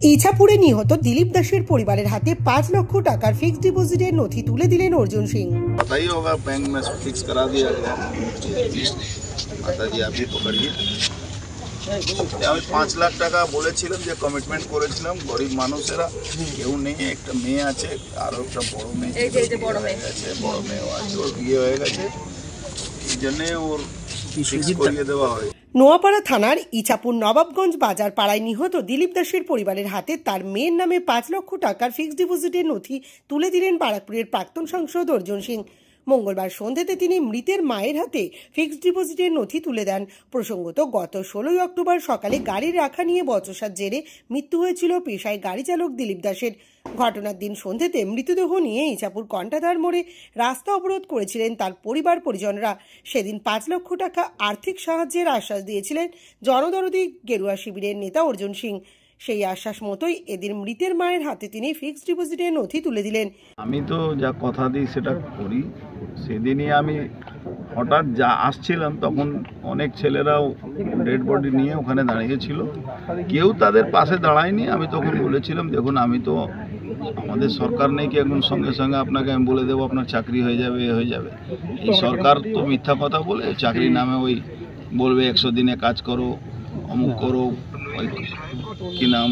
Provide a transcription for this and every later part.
ইছাপুরে নিহত দিলীপ দাসের পরিবারের হাতে 5 লক্ষ টাকার ফিক্সড ডিপোজিটের নথি তুলে দিলেন অর্জুন সিং। पता ही होगा बैंक में फिक्स करा दिया गया। माता जी आप ही पकड़िए। আমি 5 লাখ টাকা বলেছিলাম যে কমিটমেন্ট করেছিলাম। গরিব মানুষেরা কেউ নেই, একটা মেয়ে আছে আর একটা বড় মেয়ে, এই যে বড় মেয়ে আছে, বড় মেয়ে আছে, ওর বিয়ে হয়ে গেছে, এই জন্য ওর ফিক্স করিয়ে দেওয়া হয়। নোয়াপাড়া থানার ইছাপুর নবাবগঞ্জ বাজার পাড়ায় নিহত দিলীপ দাসের পরিবারের হাতে তার মেয়ের নামে 5 লক্ষ টাকার ফিক্সড ডিপোজিটের নথি তুলে দিলেন বারাকপুরের প্রাক্তন সাংসদ অর্জুন সিং। মঙ্গলবার সন্ধ্যাতে তিনি মৃতের মায়ের হাতে ফিক্সড ডিপোজিটের নথি তুলে দেন। প্রসঙ্গত, গত 16 অক্টোবর সকালে গাড়ি রাখা নিয়ে বচসার জেরে মৃত্যু হয়েছিল পেশায় গাড়ি চালক দিলীপ দাসের। ঘটনার দিন সন্ধ্যাতে মৃতদেহ নিয়ে ইছাপুর কণ্টাধার মোড়ে রাস্তা অবরোধ করেছিলেন তার পরিবার পরিজনরা। সেদিন 5 লক্ষ টাকা আর্থিক সাহায্যের আশ্বাস দিয়েছিলেন জনদরদি গেরুয়া শিবিরের নেতা অর্জুন সিং। সেই আশ্বাস মতোই এদিন মৃতের মায়ের হাতে তিনি ফিক্সড ডিপোজিটের নথি তুলে দিলেন। আমি তো যা কথা দিই সেটা করি। সেদিনই আমি হঠাৎ যা আসছিলাম তখন অনেক ছেলেরাও ডেড বডি নিয়ে ওখানে দাঁড়িয়েছিল, কেউ তাদের পাশে দাঁড়ায়নি। আমি তখন বলেছিলাম, দেখুন আমি তো, আমাদের সরকার নেই কি এখন সঙ্গে সঙ্গে আপনাকে আমি বলে দেবো আপনার চাকরি হয়ে যাবে, এ হয়ে যাবে। এই সরকার তো মিথ্যা কথা বলে, চাকরির নামে ওই বলবে 100 দিনে কাজ করো, অমুক করো, ওই কি নাম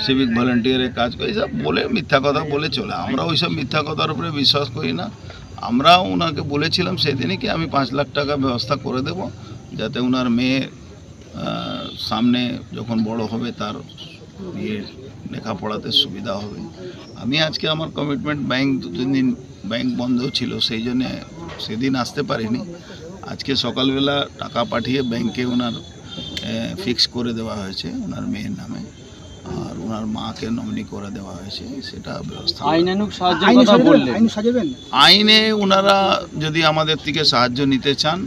সিভিক ভলেন্টিয়ারের কাজ করে, এইসব বলে মিথ্যা কথা বলে চলে। আমরা ওইসব মিথ্যা কথার উপরে বিশ্বাস করি না। আমরা ওনাকে বলেছিলাম সেদিনই কি আমি 5 লাখ টাকা ব্যবস্থা করে দেব, যাতে ওনার মেয়ে সামনে যখন বড় হবে তার বিয়ের লেখাপড়াতে সুবিধা হবে। আমি আজকে আমার কমিটমেন্ট, ব্যাংক 2-3 দিন ব্যাংক বন্ধ ছিল, সেই জন্যে সেদিন আসতে পারিনি। আজকে সকালবেলা টাকা পাঠিয়ে ব্যাংকে ওনার ফিক্স করে দেওয়া হয়েছে ওনার মেয়ের নামে, আর ওনার মাকে নমিনি করে দেওয়া হয়েছে, সেটা ব্যবস্থা। আইনে ওনারা যদি আমাদের থেকে সাহায্য নিতে চান,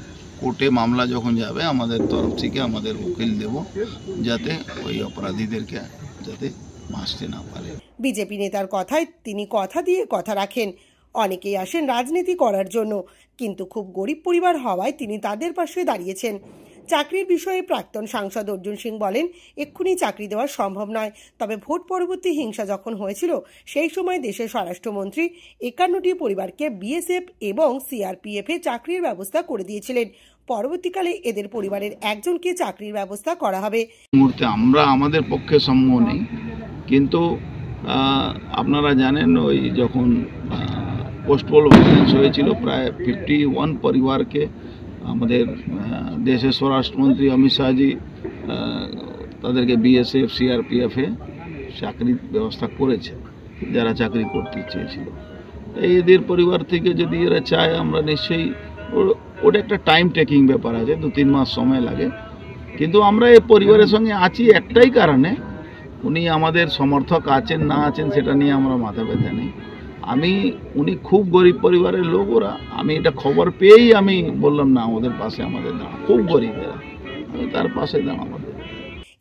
কোর্টে মামলা যখন যাবে আমাদের তরফ থেকে আমাদের উকিল দেব, যাতে ওই অপরাধীদেরকে যাতে বাঁচতে না পারে। বিজেপি নেতার কথায় তিনি কথা দিয়ে কথা রাখেন। অনেকেই আসেন রাজনীতি করার জন্য, কিন্তু খুব গরিব পরিবার হওয়ায় তিনি তাদের পাশে দাঁড়িয়েছেন। চাকরির বিষয়ে প্রাক্তন সাংসদ অর্জুন সিং বলেন, এক্ষুনি চাকরি দেওয়া সম্ভব নয়, তবে ভোট পরবর্তী হিংসা যখন হয়েছিল সেই সময় দেশের স্বরাষ্ট্রমন্ত্রী 51টি পরিবারকে বিএসএফ এবং সিআরপিএফ এ চাকরির ব্যবস্থা করে দিয়েছিলেন। পরবর্তীকালে এদের পরিবারের একজনকে চাকরির ব্যবস্থা করা হবে। মুহূর্তে আমরা আমাদের পক্ষে সম্ভব নেই, কিন্তু আপনারা জানেন ওই যখন পোস্টপোল ভায়োলেন্স হয়েছিল প্রায় 51 পরিবারকে আমাদের দেশের স্বরাষ্ট্রমন্ত্রী অমিত শাহজি তাদেরকে বিএসএফ সিআরপিএফে চাকরির ব্যবস্থা করেছে, যারা চাকরি করতে চেয়েছিল। এদের পরিবার থেকে যদি এরা চায়, আমরা নিশ্চয়ই, ওটা একটা টাইম টেকিং ব্যাপার আছে, 2-3 মাস সময় লাগে, কিন্তু আমরা এই পরিবারের সঙ্গে আছি একটাই কারণে, উনি আমাদের সমর্থক আছেন না আছেন সেটা নিয়ে আমরা মাথা ব্যথা নেই। উনি খুব গরিব পরিবারের লোক ওরা, আমি এটা খবর পেয়েই আমি বললাম না ওদের পাশে আমাদের দাঁড়া, খুব গরিব এরা, আমি তার পাশে দাঁড়াবো।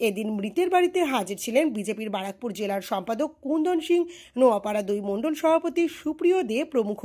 এদিন মৃতের বাড়িতে হাজির ছিলেন বিজেপির বারাকপুর জেলার সম্পাদক কুন্দন সিং, নোয়াপাড়া 2 মণ্ডল সভাপতি সুপ্রিয় দে প্রমুখ।